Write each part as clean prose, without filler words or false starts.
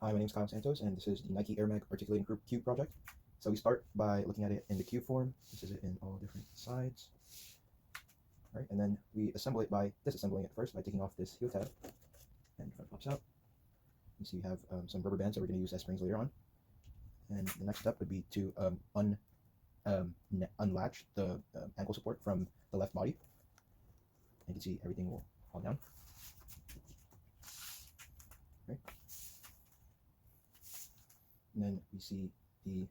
Hi, my name is Santos, and this is the Nike Air Mag Articulating Cube project. So we start by looking at it in the cube form. This is it in all different sides. All right, and then we assemble it by disassembling it first by taking off this heel tab, and front pops out. You see we have some rubber bands that we're going to use as springs later on. And the next step would be to unlatch the ankle support from the left body. And you can see everything will fall down. Right. And then we see the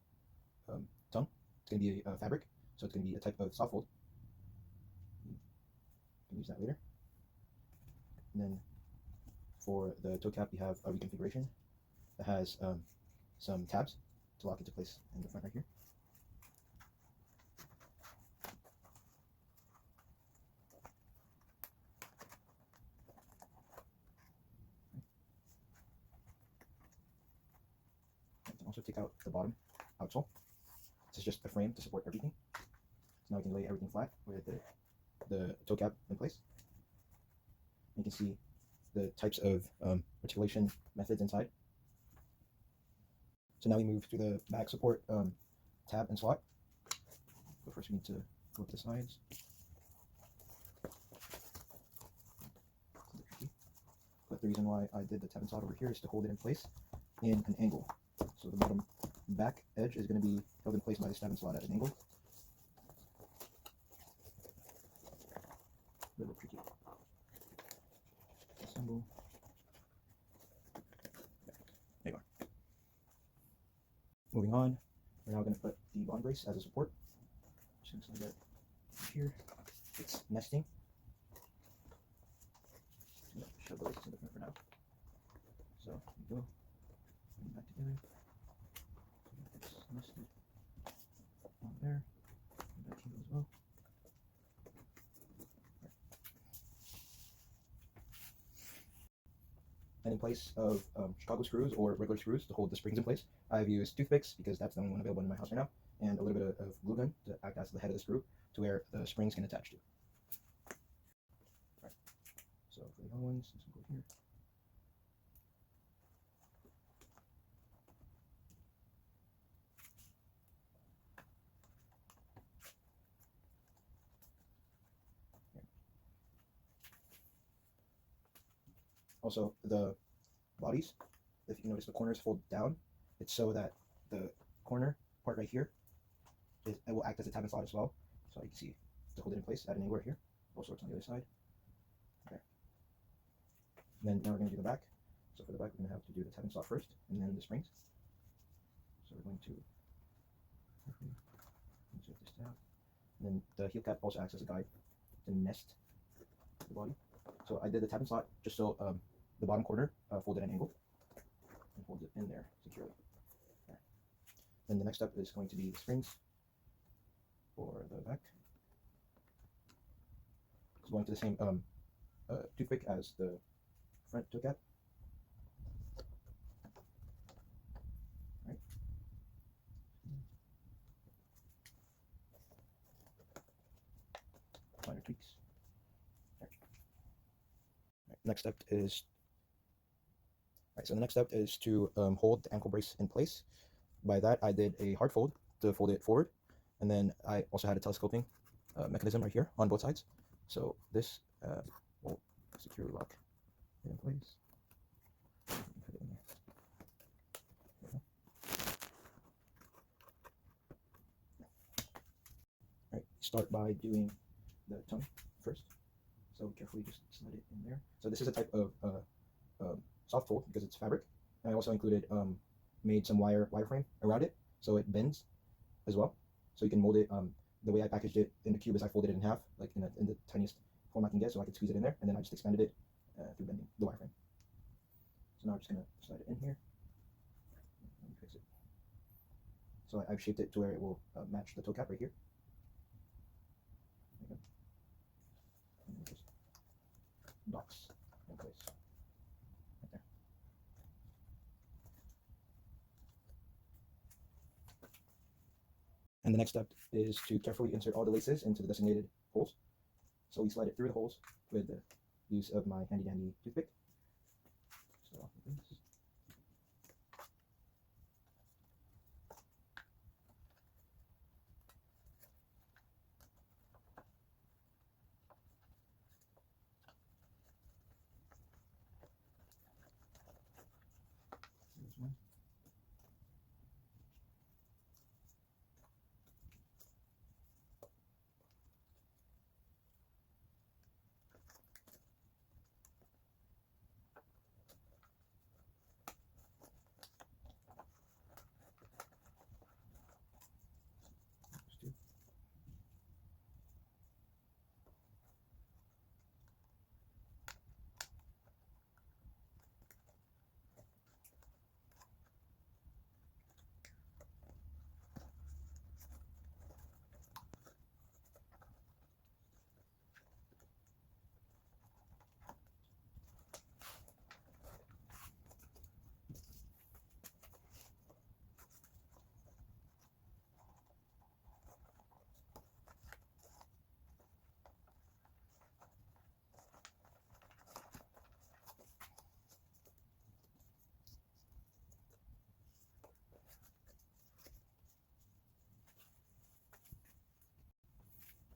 tongue. It's going to be a fabric, so it's going to be a type of soft fold. You can use that later. And then for the toe cap, we have a reconfiguration that has some tabs to lock into place in the front right here. And also take out the bottom outsole. This is just a frame to support everything. So now we can lay everything flat with the toe cap in place. You can see the types of articulation methods inside. So now we move to the back support tab and slot. But first we need to go up the sides. But the reason why I did the tab and slot over here is to hold it in place in an angle. So the bottom back edge is going to be held in place by the tab and slot at an angle. A little tricky. Assemble. There you are. Moving on, we're now going to put the bottom brace as a support. Just going to slide that here. It's nesting. Just going to shove the braces in the front for now. So here we go. Put it back together. It's nested on there. And back here as well. And in place of Chicago screws or regular screws to hold the springs in place, I've used toothpicks because that's the only one available in my house right now, and a little bit of glue gun to act as the head of the screw to where the springs can attach to. Right. So for the young ones, this will go here. Also, the bodies, if you notice the corners fold down, it's so that the corner part right here, it will act as a tab and slot as well. So you can see to hold it in place at an angle right here. Also it's on the other side. Okay. And then now we're going to do the back. So for the back, we're going to have to do the tab and slot first, and then the springs. So we're going to insert this tab. And then the heel cap also acts as a guide to nest the body. So I did the tab and slot just so the bottom corner folded at an angle and holds it in there securely. Okay. Then the next step is going to be the springs for the back. It's going to the same toothpick as the front toe cap. Right. Minor tweaks. Next step is so the next step is to hold the ankle brace in place. By that, I did a hard fold to fold it forward, and then I also had a telescoping mechanism right here on both sides. So this will securely lock it in place. Put it in there. All right, start by doing the tongue first. So carefully just slide it in there. So this is a type of soft fold because it's fabric. And I also included made some wireframe around it so it bends as well. So you can mold it. The way I packaged it in the cube is I folded it in half, like in the tiniest form I can get, so I could squeeze it in there, and then I just expanded it through bending the wireframe. So now I'm just gonna slide it in here. Let me fix it. So I've shaped it to where it will match the toe cap right here. There you go. And then just docks in place. Right there. And the next step is to carefully insert all the laces into the designated holes. So we slide it through the holes with the use of my handy dandy toothpick. So off with this.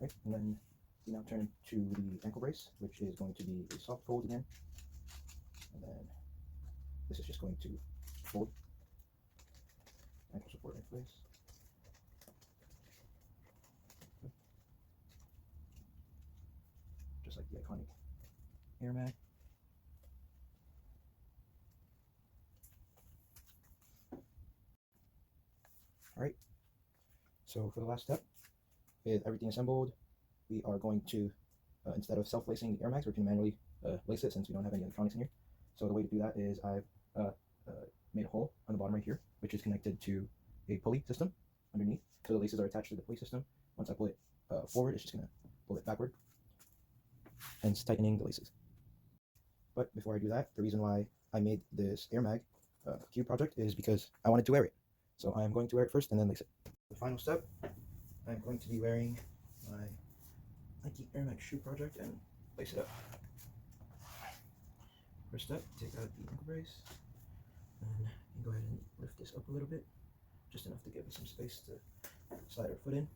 right? And then we now turn to the ankle brace, which is going to be a soft fold again. And then this is just going to fold ankle support in place. Just like the iconic air mag. Alright, so for the last step, with everything assembled, we are going to, instead of self-lacing the air mags, we're going to manually lace it since we don't have any electronics in here. So the way to do that is I've made a hole on the bottom right here, which is connected to a pulley system underneath. So the laces are attached to the pulley system. Once I pull it forward, it's just going to pull it backward, hence tightening the laces. But before I do that, the reason why I made this air mag cube project is because I wanted to wear it. So I'm going to wear it first and then lace it. The final step, I'm going to be wearing my Nike Air Max shoe project and lace it up. First step, take out the ankle brace, and you go ahead and lift this up a little bit, just enough to give us some space to slide our foot in.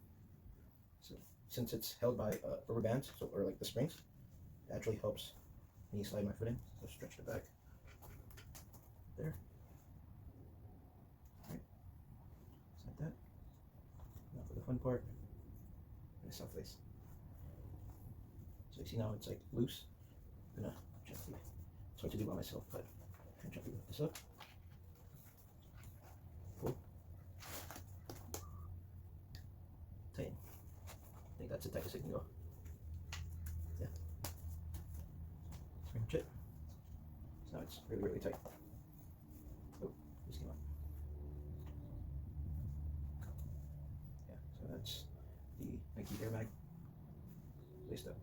So since it's held by rubber bands, or like the springs, it actually helps me slide my foot in. So stretch the back there. Alright, just like that. Now for the fun part, I'm gonna self lace. So you see now it's like loose. I'm gonna gently, it's hard to do by myself, but I'm gonna gently lift this up. Pull. Tighten. I think that's the tightest it can go. Yeah. That's pretty much it. So now it's really, really tight. Oh, just came out. Yeah, so that's the Nike Air Mag laced up.